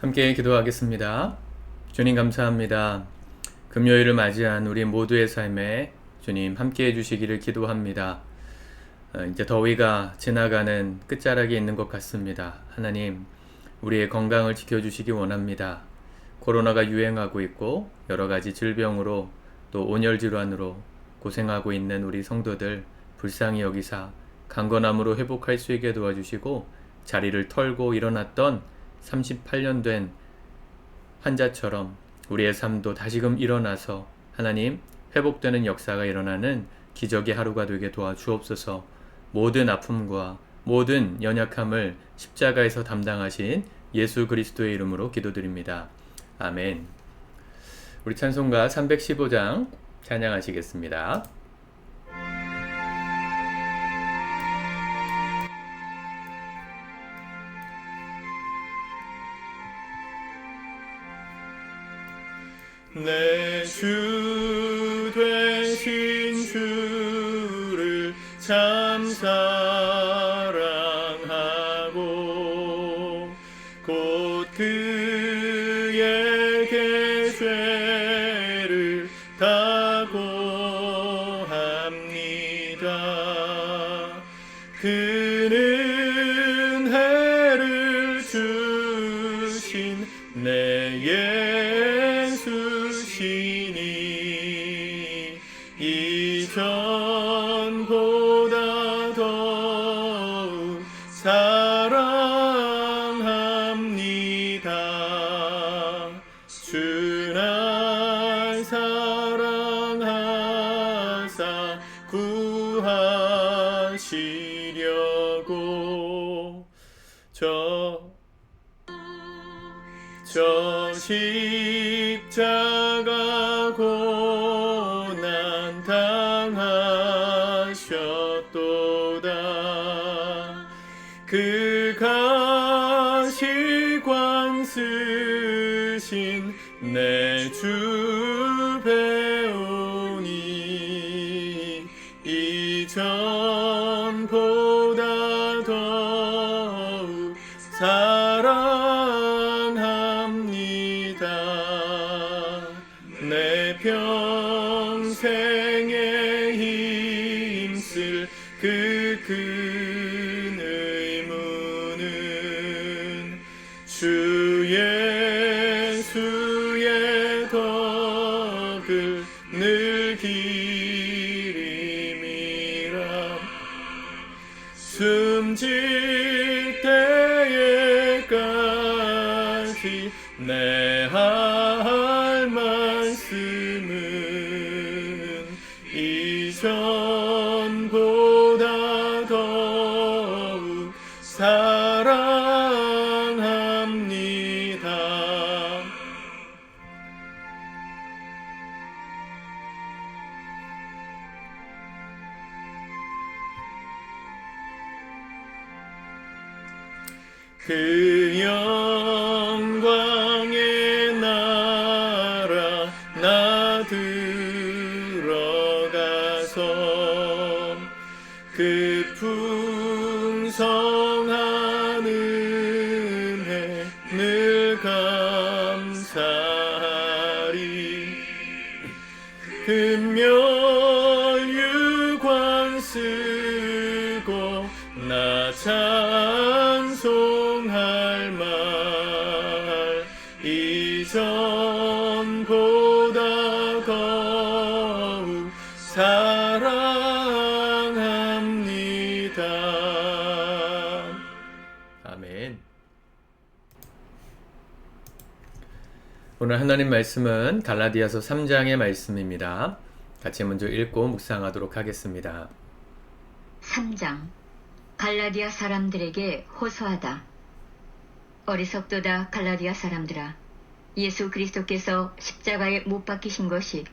함께 기도하겠습니다. 주님 감사합니다. 금요일을 맞이한 우리 모두의 삶에 주님 함께 해주시기를 기도합니다. 이제 더위가 지나가는 끝자락에 있는 것 같습니다. 하나님, 우리의 건강을 지켜주시기 원합니다. 코로나가 유행하고 있고 여러 가지 질병으로 또 온열 질환으로 고생하고 있는 우리 성도들 불쌍히 여기사 강건함으로 회복할 수 있게 도와주시고 자리를 털고 일어났던 38년 된 환자처럼 우리의 삶도 다시금 일어나서 하나님 회복되는 역사가 일어나는 기적의 하루가 되게 도와주옵소서. 모든 아픔과 모든 연약함을 십자가에서 담당하신 예수 그리스도의 이름으로 기도드립니다. 아멘. 우리 찬송가 315장 찬양하시겠습니다. 내 주 되신 주를 참 사랑하고 곧 그에게 죄를 다 고합니다. 그는 해를 주신 내 예수시니 이전보다 더욱 사랑합니다. 주 날 사랑하사 구하시려고 저 십자가 고난 당하셨도다. 그 가시관 쓰신 내 주 배우니 이전보다 더욱 사랑합니다. 내 평생에 힘쓸 그 큰 의무는 주 예수의 덕을 늘 기림이라. 숨질 때에까지 내 할 말씀은 이전보다 더욱 사랑합니다. 그 영광의 나라 나 들어가서 그 풍성한 은혜 늘 감사하리. 금멸 유관 쓰고 나 찬송할 말 이전보다 더욱 사랑합니다. 아멘. 오늘 하나님 말씀은 갈라디아서 3장의 말씀입니다. 같이 먼저 읽고 묵상하도록 하겠습니다. 3장 갈라디아 사람들에게 호소하다. 어리석도다 갈라디아 사람들아. 예수 그리스도께서 십자가에 못 박히신 것이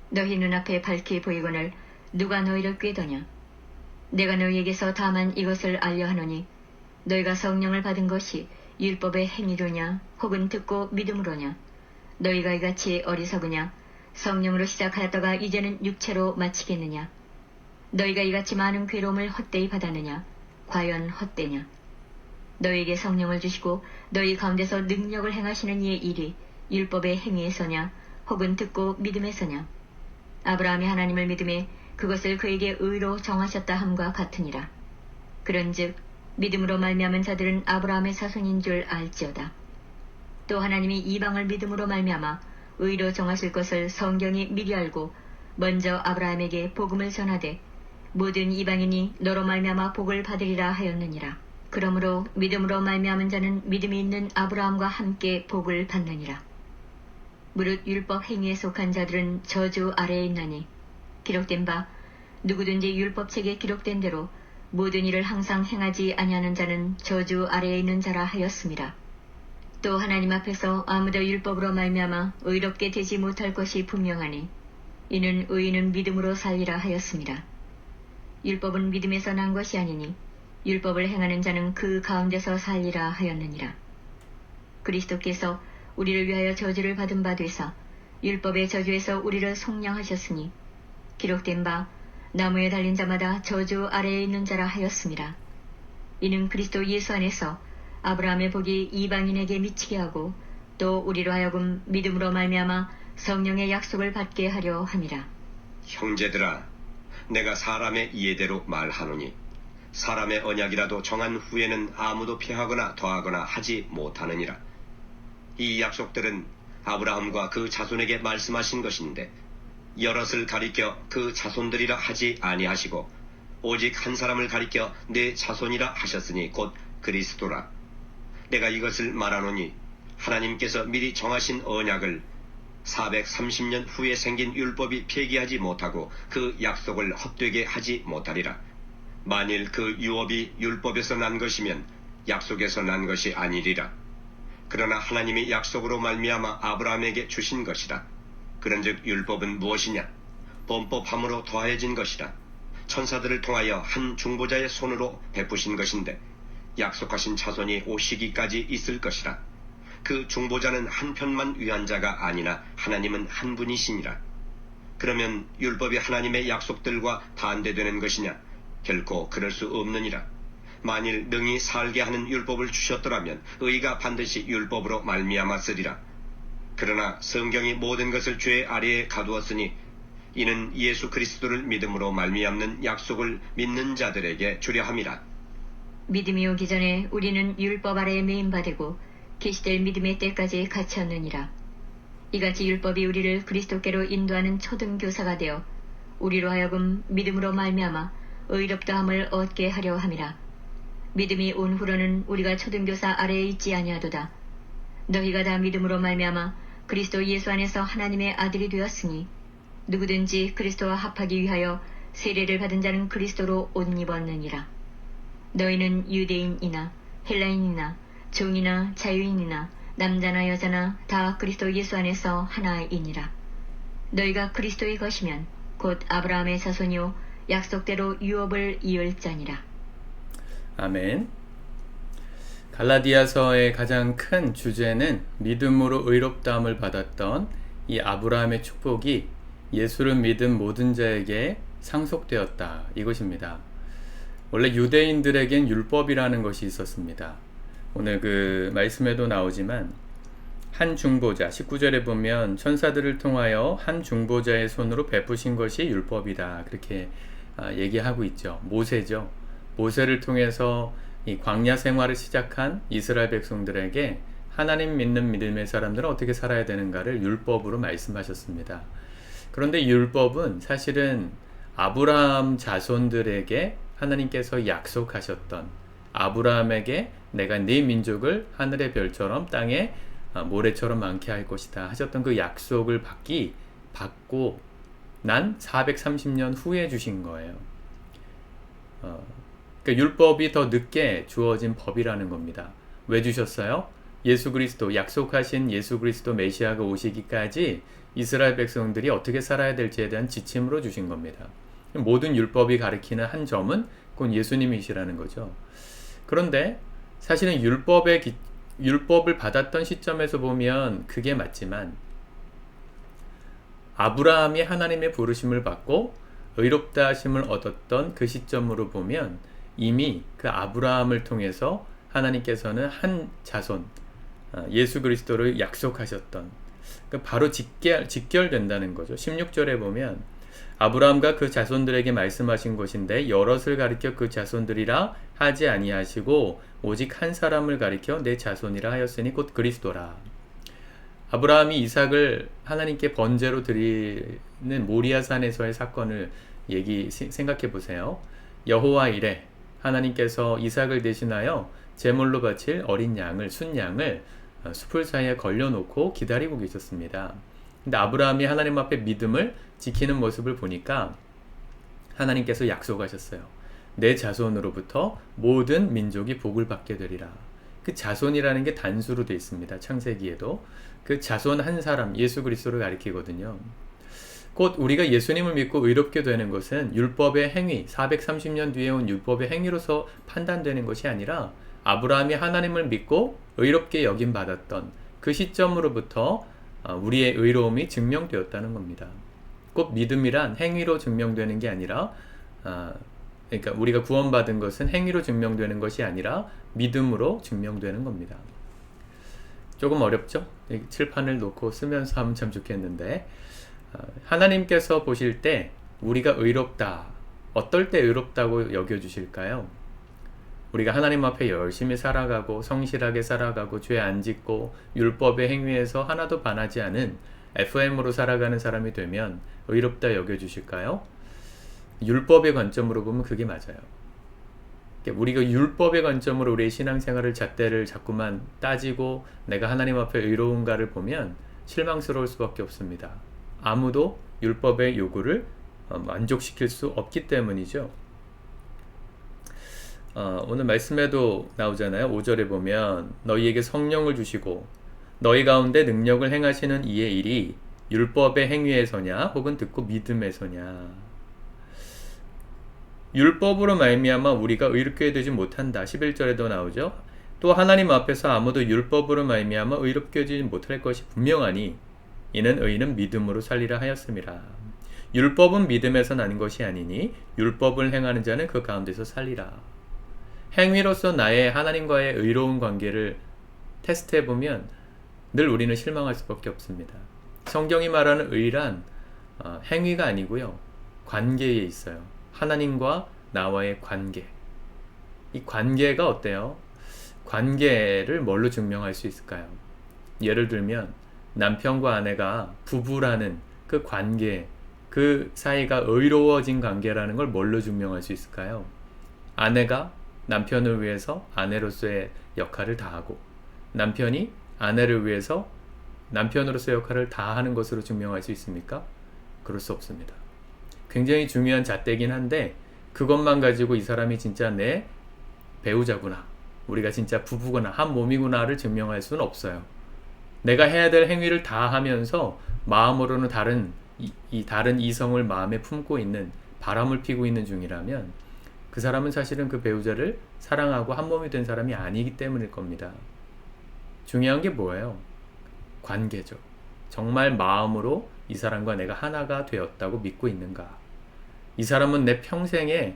너희 눈앞에 밝히 보이거늘 누가 너희를 꾀더냐. 내가 너희에게서 다만 이것을 알려하노니 너희가 성령을 받은 것이 율법의 행위로냐 혹은 듣고 믿음으로냐. 너희가 이같이 어리석으냐. 성령으로 시작하였다가 이제는 육체로 마치겠느냐. 너희가 이같이 많은 괴로움을 헛되이 받았느냐. 과연 헛되냐. 너희에게 성령을 주시고 너희 가운데서 능력을 행하시는 이의 일이 율법의 행위에서냐 혹은 듣고 믿음에서냐. 아브라함이 하나님을 믿음에 그것을 그에게 의로 정하셨다 함과 같으니라. 그런즉 믿음으로 말미암은 자들은 아브라함의 자손인 줄 알지어다. 또 하나님이 이방을 믿음으로 말미암아 의로 정하실 것을 성경이 미리 알고 먼저 아브라함에게 복음을 전하되 모든 이방인이 너로 말미암아 복을 받으리라 하였느니라. 그러므로 믿음으로 말미암은 자는 믿음이 있는 아브라함과 함께 복을 받느니라. 무릇 율법 행위에 속한 자들은 저주 아래에 있나니 기록된 바 누구든지 율법책에 기록된 대로 모든 일을 항상 행하지 아니하는 자는 저주 아래에 있는 자라 하였습니다. 또 하나님 앞에서 아무도 율법으로 말미암아 의롭게 되지 못할 것이 분명하니 이는 의인은 믿음으로 살리라 하였습니다. 율법은 믿음에서 난 것이 아니니 율법을 행하는 자는 그 가운데서 살리라 하였느니라. 그리스도께서 우리를 위하여 저주를 받은 바 되사 율법의 저주에서 우리를 속량하셨으니 기록된 바 나무에 달린 자마다 저주 아래에 있는 자라 하였습니다. 이는 그리스도 예수 안에서 아브라함의 복이 이방인에게 미치게 하고 또 우리로 하여금 믿음으로 말미암아 성령의 약속을 받게 하려 함이라. 형제들아, 내가 사람의 이해대로 말하노니 사람의 언약이라도 정한 후에는 아무도 피하거나 더하거나 하지 못하느니라. 이 약속들은 아브라함과 그 자손에게 말씀하신 것인데 여럿을 가리켜 그 자손들이라 하지 아니하시고 오직 한 사람을 가리켜 내 자손이라 하셨으니 곧 그리스도라. 내가 이것을 말하노니 하나님께서 미리 정하신 언약을 430년 후에 생긴 율법이 폐기하지 못하고 그 약속을 헛되게 하지 못하리라. 만일 그 유업이 율법에서 난 것이면 약속에서 난 것이 아니리라. 그러나 하나님이 약속으로 말미암아 아브라함에게 주신 것이라. 그런즉 율법은 무엇이냐? 범법함으로 더하여진 것이라. 천사들을 통하여 한 중보자의 손으로 베푸신 것인데 약속하신 자손이 오시기까지 있을 것이라. 그 중보자는 한편만 위한 자가 아니나 하나님은 한 분이시니라. 그러면 율법이 하나님의 약속들과 반대되는 것이냐? 결코 그럴 수 없느니라. 만일 능히 살게 하는 율법을 주셨더라면 의가 반드시 율법으로 말미암았으리라. 그러나 성경이 모든 것을 죄 아래에 가두었으니 이는 예수 그리스도를 믿음으로 말미암는 약속을 믿는 자들에게 주려 함이라. 믿음이 오기 전에 우리는 율법 아래에 매인받고 계시될 믿음의 때까지 갇혔느니라. 이같이 율법이 우리를 그리스도께로 인도하는 초등교사가 되어 우리로 하여금 믿음으로 말미암아 의롭다함을 얻게 하려 함이라. 믿음이 온 후로는 우리가 초등교사 아래에 있지 아니하도다. 너희가 다 믿음으로 말미암아 그리스도 예수 안에서 하나님의 아들이 되었으니 누구든지 그리스도와 합하기 위하여 세례를 받은 자는 그리스도로 옷 입었느니라. 너희는 유대인이나 헬라인이나 종이나 자유인이나 남자나 여자나 다 그리스도 예수 안에서 하나이니라. 너희가 그리스도의 것이면 곧 아브라함의 자손이요 약속대로 유업을 이을 자니라. 아멘. 갈라디아서의 가장 큰 주제는 믿음으로 의롭다함을 받았던 이 아브라함의 축복이 예수를 믿은 모든 자에게 상속되었다, 이것입니다. 원래 유대인들에겐 율법이라는 것이 있었습니다. 오늘 그 말씀에도 나오지만 한 중보자, 19절에 보면 천사들을 통하여 한 중보자의 손으로 베푸신 것이 율법이다, 그렇게 얘기하고 있죠. 모세죠. 모세를 통해서 이 광야 생활을 시작한 이스라엘 백성들에게 하나님 믿는 믿음의 사람들은 어떻게 살아야 되는가를 율법으로 말씀하셨습니다. 그런데 율법은 사실은 아브라함 자손들에게 하나님께서 약속하셨던, 아브라함에게 내가 네 민족을 하늘의 별처럼 땅에 모래처럼 많게 할 것이다 하셨던 그 약속을 받고 난 430년 후에 주신 거예요. 그러니까 율법이 더 늦게 주어진 법이라는 겁니다. 왜 주셨어요? 예수 그리스도, 약속하신 예수 그리스도 메시아가 오시기까지 이스라엘 백성들이 어떻게 살아야 될지에 대한 지침으로 주신 겁니다. 모든 율법이 가리키는 한 점은 곧 예수님이시라는 거죠. 그런데 사실은 율법을 받았던 시점에서 보면 그게 맞지만 아브라함이 하나님의 부르심을 받고 의롭다 하심을 얻었던 그 시점으로 보면 이미 그 아브라함을 통해서 하나님께서는 한 자손, 예수 그리스도를 약속하셨던, 그러니까 바로 직결된다는 거죠. 16절에 보면 아브라함과 그 자손들에게 말씀하신 것인데 여럿을 가리켜 그 자손들이라 하지 아니하시고 오직 한 사람을 가리켜 내 자손이라 하였으니 곧 그리스도라. 아브라함이 이삭을 하나님께 번제로 드리는 모리아산에서의 사건을 생각해 보세요. 여호와 이레, 하나님께서 이삭을 대신하여 제물로 바칠 어린 양을, 순양을 숲을 사이에 걸려놓고 기다리고 계셨습니다. 근데 아브라함이 하나님 앞에 믿음을 지키는 모습을 보니까 하나님께서 약속하셨어요. 내 자손으로부터 모든 민족이 복을 받게 되리라. 그 자손이라는 게 단수로 되어 있습니다. 창세기에도. 그 자손 한 사람, 예수 그리스도를 가리키거든요. 곧 우리가 예수님을 믿고 의롭게 되는 것은 율법의 행위, 430년 뒤에 온 율법의 행위로서 판단되는 것이 아니라 아브라함이 하나님을 믿고 의롭게 여김 받았던 그 시점으로부터 우리의 의로움이 증명되었다는 겁니다. 꼭 믿음이란 행위로 증명되는 게 아니라, 그러니까 우리가 구원받은 것은 행위로 증명되는 것이 아니라 믿음으로 증명되는 겁니다. 조금 어렵죠? 칠판을 놓고 쓰면서 하면 참 좋겠는데, 하나님께서 보실 때 우리가 의롭다, 어떨 때 의롭다고 여겨주실까요? 우리가 하나님 앞에 열심히 살아가고 성실하게 살아가고 죄 안 짓고 율법의 행위에서 하나도 반하지 않은 FM으로 살아가는 사람이 되면 의롭다 여겨주실까요? 율법의 관점으로 보면 그게 맞아요. 우리가 율법의 관점으로 우리의 신앙생활을 잣대를 자꾸만 따지고 내가 하나님 앞에 의로운가를 보면 실망스러울 수밖에 없습니다. 아무도 율법의 요구를 만족시킬 수 없기 때문이죠. 오늘 말씀에도 나오잖아요. 5절에 보면 너희에게 성령을 주시고 너희 가운데 능력을 행하시는 이의 일이 율법의 행위에서냐 혹은 듣고 믿음에서냐. 율법으로 말미암아 우리가 의롭게 되지 못한다. 11절에도 나오죠. 또 하나님 앞에서 아무도 율법으로 말미암아 의롭게 되지 못할 것이 분명하니 이는 의인은 믿음으로 살리라 하였음이라. 율법은 믿음에서 나는 것이 아니니 율법을 행하는 자는 그 가운데서 살리라. 행위로서 나의 하나님과의 의로운 관계를 테스트해보면 늘 우리는 실망할 수밖에 없습니다. 성경이 말하는 의란 행위가 아니고요. 관계에 있어요. 하나님과 나와의 관계. 이 관계가 어때요? 관계를 뭘로 증명할 수 있을까요? 예를 들면 남편과 아내가 부부라는 그 관계, 그 사이가 의로워진 관계라는 걸 뭘로 증명할 수 있을까요? 아내가 남편을 위해서 아내로서의 역할을 다하고 남편이 아내를 위해서 남편으로서의 역할을 다하는 것으로 증명할 수 있습니까? 그럴 수 없습니다. 굉장히 중요한 잣대긴 한데 그것만 가지고 이 사람이 진짜 내 배우자구나, 우리가 진짜 부부구나, 한 몸이구나를 증명할 수는 없어요. 내가 해야 될 행위를 다 하면서 마음으로는 다른 이성을 마음에 품고 있는, 바람을 피고 있는 중이라면 그 사람은 사실은 그 배우자를 사랑하고 한 몸이 된 사람이 아니기 때문일 겁니다. 중요한 게 뭐예요? 관계죠. 정말 마음으로 이 사람과 내가 하나가 되었다고 믿고 있는가? 이 사람은 내 평생에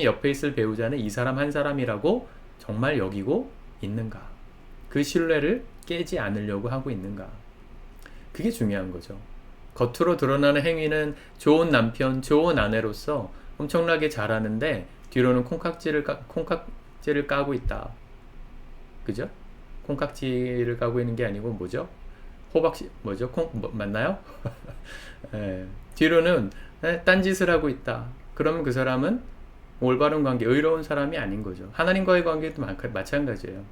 옆에 있을 배우자는 이 사람 한 사람이라고 정말 여기고 있는가? 그 신뢰를 깨지 않으려고 하고 있는가? 그게 중요한 거죠. 겉으로 드러나는 행위는 좋은 남편, 좋은 아내로서 엄청나게 잘하는데 뒤로는 콩깍지를 까고 있다. 그죠? 콩깍지를 까고 있는 게 아니고 뭐죠? 맞나요? 예, 뒤로는 딴짓을 하고 있다. 그러면 그 사람은 올바른 관계, 의로운 사람이 아닌 거죠. 하나님과의 관계도 마찬가지예요.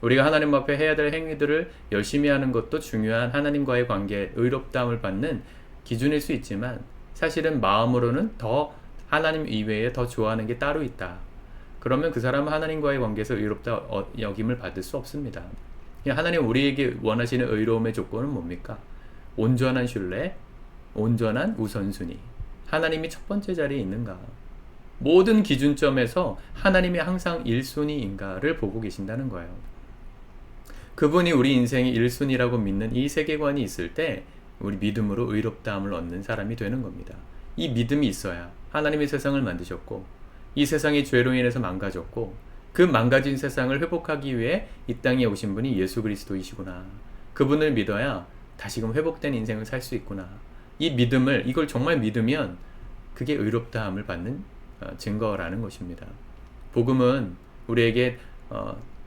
우리가 하나님 앞에 해야 될 행위들을 열심히 하는 것도 중요한 하나님과의 관계, 의롭다함을 받는 기준일 수 있지만 사실은 마음으로는 더 하나님 이외에 더 좋아하는 게 따로 있다. 그러면 그 사람은 하나님과의 관계에서 의롭다 여김을 받을 수 없습니다. 하나님 우리에게 원하시는 의로움의 조건은 뭡니까? 온전한 신뢰, 온전한 우선순위. 하나님이 첫 번째 자리에 있는가? 모든 기준점에서 하나님이 항상 1순위인가를 보고 계신다는 거예요. 그분이 우리 인생의 1순위라고 믿는 이 세계관이 있을 때 우리 믿음으로 의롭다함을 얻는 사람이 되는 겁니다. 이 믿음이 있어야 하나님이 세상을 만드셨고 이 세상이 죄로 인해서 망가졌고 그 망가진 세상을 회복하기 위해 이 땅에 오신 분이 예수 그리스도이시구나. 그분을 믿어야 다시금 회복된 인생을 살 수 있구나. 이 믿음을, 이걸 정말 믿으면 그게 의롭다함을 받는 증거라는 것입니다. 복음은 우리에게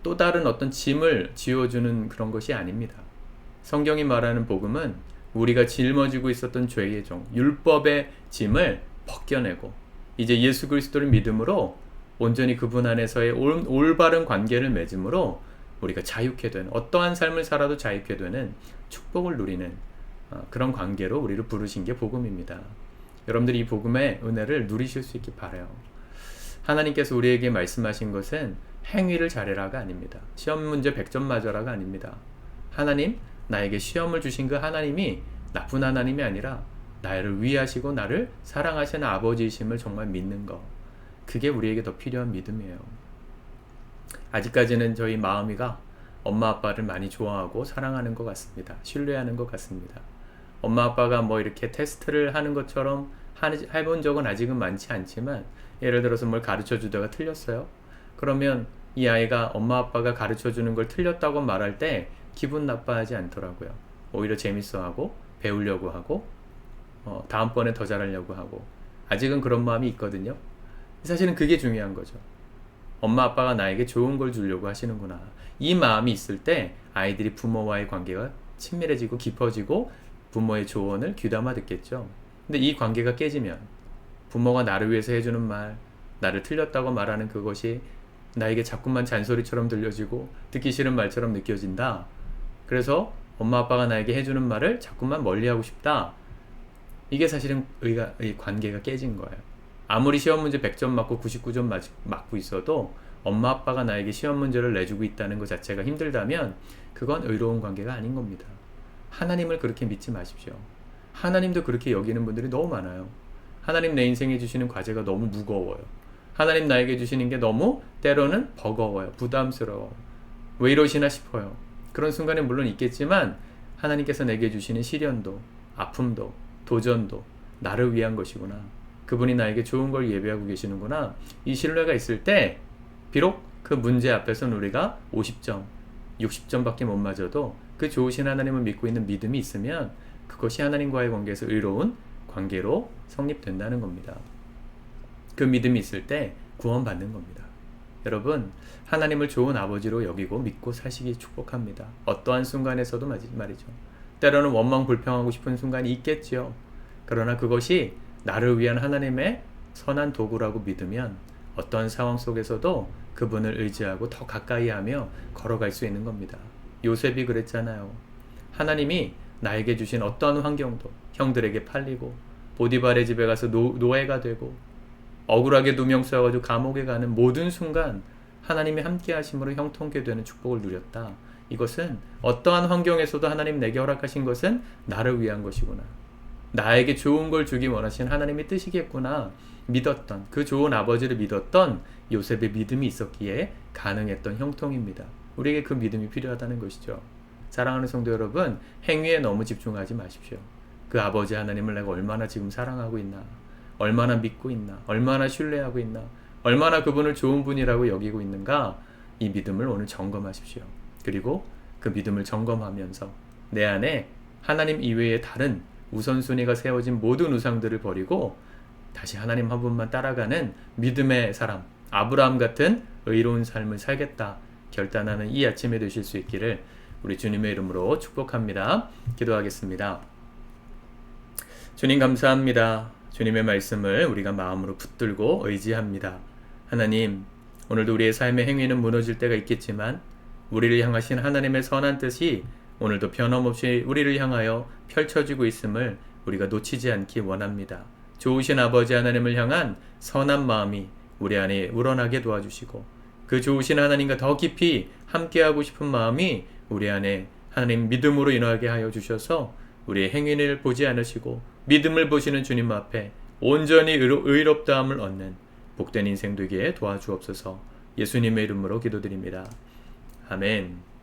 또 다른 어떤 짐을 지워주는 그런 것이 아닙니다. 성경이 말하는 복음은 우리가 짊어지고 있었던 죄의 종, 율법의 짐을 벗겨내고 이제 예수 그리스도를 믿음으로 온전히 그분 안에서의 올바른 관계를 맺음으로 우리가 자유케 되는, 어떠한 삶을 살아도 자유케 되는 축복을 누리는 그런 관계로 우리를 부르신 게 복음입니다. 여러분들이 이 복음의 은혜를 누리실 수 있기 바라요. 하나님께서 우리에게 말씀하신 것은 행위를 잘해라가 아닙니다. 시험 문제 100점 맞아라가 아닙니다. 하나님, 나에게 시험을 주신 그 하나님이 나쁜 하나님이 아니라 나를 위하시고 나를 사랑하시는 아버지이심을 정말 믿는 것, 그게 우리에게 더 필요한 믿음이에요. 아직까지는 저희 마음이가 엄마 아빠를 많이 좋아하고 사랑하는 것 같습니다. 신뢰하는 것 같습니다. 엄마 아빠가 뭐 이렇게 테스트를 하는 것처럼 해본 적은 아직은 많지 않지만, 예를 들어서 뭘 가르쳐 주다가 틀렸어요. 그러면 이 아이가 엄마 아빠가 가르쳐 주는 걸 틀렸다고 말할 때 기분 나빠하지 않더라고요. 오히려 재밌어하고 배우려고 하고 다음번에 더 잘하려고 하고, 아직은 그런 마음이 있거든요. 사실은 그게 중요한 거죠. 엄마 아빠가 나에게 좋은 걸 주려고 하시는구나. 이 마음이 있을 때 아이들이 부모와의 관계가 친밀해지고 깊어지고 부모의 조언을 귀담아 듣겠죠. 근데 이 관계가 깨지면 부모가 나를 위해서 해주는 말, 나를 틀렸다고 말하는 그것이 나에게 자꾸만 잔소리처럼 들려지고 듣기 싫은 말처럼 느껴진다. 그래서 엄마 아빠가 나에게 해주는 말을 자꾸만 멀리하고 싶다. 이게 사실은 이 관계가 깨진 거예요. 아무리 시험 문제 100점 맞고 99점 맞고 있어도 엄마 아빠가 나에게 시험 문제를 내주고 있다는 것 자체가 힘들다면 그건 의로운 관계가 아닌 겁니다. 하나님을 그렇게 믿지 마십시오. 하나님도 그렇게 여기는 분들이 너무 많아요. 하나님 내 인생에 주시는 과제가 너무 무거워요. 하나님 나에게 주시는 게 너무 때로는 버거워요. 부담스러워요. 왜 이러시나 싶어요. 그런 순간에 물론 있겠지만 하나님께서 내게 주시는 시련도, 아픔도, 도전도 나를 위한 것이구나. 그분이 나에게 좋은 걸 예배하고 계시는구나. 이 신뢰가 있을 때 비록 그 문제 앞에서는 우리가 50점, 60점밖에 못 맞아도 그 좋으신 하나님을 믿고 있는 믿음이 있으면 그것이 하나님과의 관계에서 의로운 관계로 성립된다는 겁니다. 그 믿음이 있을 때 구원받는 겁니다. 여러분, 하나님을 좋은 아버지로 여기고 믿고 사시기 축복합니다. 어떠한 순간에서도 말이죠. 때로는 원망 불평하고 싶은 순간이 있겠지요. 그러나 그것이 나를 위한 하나님의 선한 도구라고 믿으면 어떠한 상황 속에서도 그분을 의지하고 더 가까이 하며 걸어갈 수 있는 겁니다. 요셉이 그랬잖아요. 하나님이 나에게 주신 어떠한 환경도 형들에게 팔리고 보디발의 집에 가서 노예가 되고 억울하게 누명 써가지고 감옥에 가는 모든 순간 하나님이 함께 하심으로 형통케 되는 축복을 누렸다. 이것은 어떠한 환경에서도 하나님 내게 허락하신 것은 나를 위한 것이구나. 나에게 좋은 걸 주기 원하신 하나님의 뜻이겠구나 믿었던, 그 좋은 아버지를 믿었던 요셉의 믿음이 있었기에 가능했던 형통입니다. 우리에게 그 믿음이 필요하다는 것이죠. 사랑하는 성도 여러분, 행위에 너무 집중하지 마십시오. 그 아버지 하나님을 내가 얼마나 지금 사랑하고 있나, 얼마나 믿고 있나, 얼마나 신뢰하고 있나, 얼마나 그분을 좋은 분이라고 여기고 있는가, 이 믿음을 오늘 점검하십시오. 그리고 그 믿음을 점검하면서 내 안에 하나님 이외의 다른 우선순위가 세워진 모든 우상들을 버리고 다시 하나님 한 분만 따라가는 믿음의 사람, 아브라함 같은 의로운 삶을 살겠다 결단하는 이 아침에 되실 수 있기를 우리 주님의 이름으로 축복합니다. 기도하겠습니다. 주님 감사합니다. 주님의 말씀을 우리가 마음으로 붙들고 의지합니다. 하나님, 오늘도 우리의 삶의 행위는 무너질 때가 있겠지만 우리를 향하신 하나님의 선한 뜻이 오늘도 변함없이 우리를 향하여 펼쳐지고 있음을 우리가 놓치지 않기 원합니다. 좋으신 아버지 하나님을 향한 선한 마음이 우리 안에 우러나게 도와주시고 그 좋으신 하나님과 더 깊이 함께하고 싶은 마음이 우리 안에 하나님 믿음으로 인하게 하여 주셔서 우리의 행위를 보지 않으시고 믿음을 보시는 주님 앞에 온전히 의롭다함을 얻는 복된 인생 되기에 도와주옵소서. 예수님의 이름으로 기도드립니다. 아멘.